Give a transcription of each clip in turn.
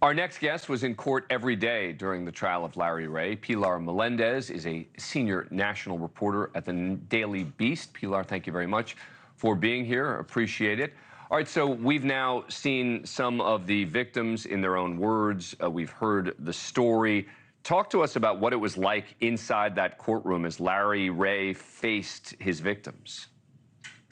Our next guest was in court every day during the trial of Larry Ray. Pilar Melendez is a senior national reporter at the Daily Beast. Pilar, thank you very much for being here. Appreciate it. All right, so we've now seen some of the victims in their own words. We've heard the story. Talk to us about what it was like inside that courtroom as Larry Ray faced his victims.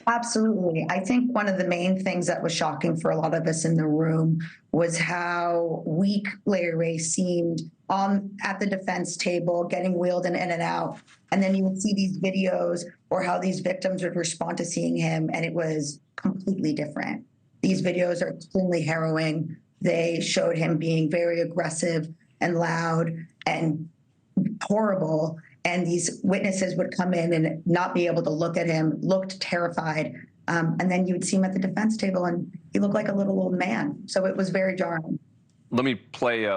Absolutely. I think one of the main things that was shocking for a lot of us in the room was how weak Larry Ray seemed at the defense table, getting wheeled in and out. And then you would see these videos or how these victims would respond to seeing him, and it was completely different. These videos are extremely harrowing. They showed him being very aggressive and loud and horrible. And these witnesses would come in and not be able to look at him, looked terrified. And then you would see him at the defense table, and he looked like a little old man. So it was very jarring. Let me play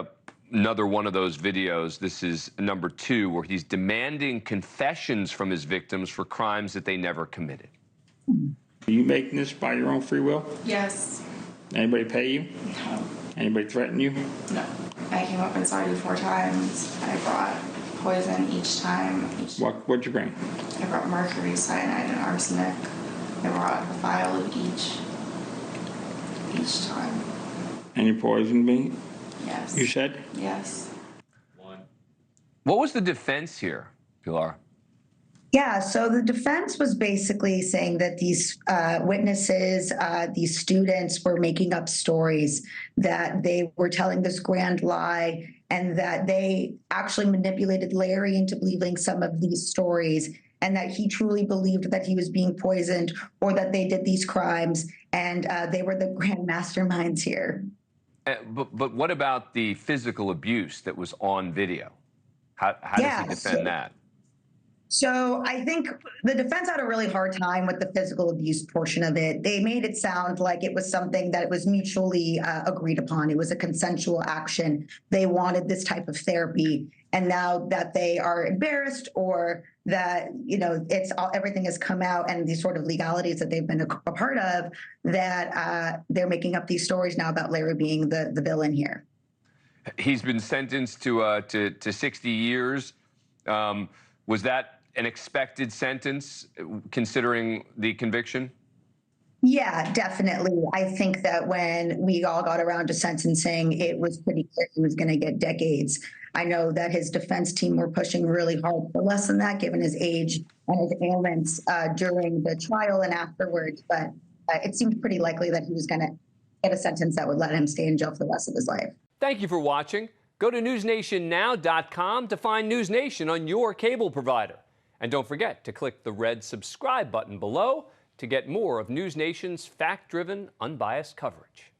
another one of those videos. This is number 2, where he's demanding confessions from his victims for crimes that they never committed. Are you making this by your own free will? Yes. Anybody pay you? No. Anybody threaten you? No. I came up inside you 4 times. I brought poison each time. What'd you bring? I brought mercury, cyanide, and arsenic. I brought a vial of each time. And you poisoned me? Yes. You said? Yes. What was the defense here, Pilar? Yeah, so the defense was basically saying that these witnesses, these students were making up stories, that they were telling this grand lie, and that they actually manipulated Larry into believing some of these stories, and that he truly believed that he was being poisoned or that they did these crimes, and they were the grand masterminds here. But what about the physical abuse that was on video? How does he defend that? So I think the defense had a really hard time with the physical abuse portion of it. They made it sound like it was something that was mutually agreed upon. It was a consensual action. They wanted this type of therapy. And now that they are embarrassed, or that, everything has come out and these sort of legalities that they've been a part of, that they're making up these stories now about Larry being the villain here. He's been sentenced to 60 years. Was that an expected sentence, considering the conviction? Yeah, definitely. I think that when we all got around to sentencing, it was pretty clear he was going to get decades. I know that his defense team were pushing really hard for less than that, given his age and his ailments during the trial and afterwards. But it seemed pretty likely that he was going to get a sentence that would let him stay in jail for the rest of his life. Thank you for watching. Go to NewsNationNow.com to find NewsNation on your cable provider. And don't forget to click the red subscribe button below to get more of NewsNation's fact-driven, unbiased coverage.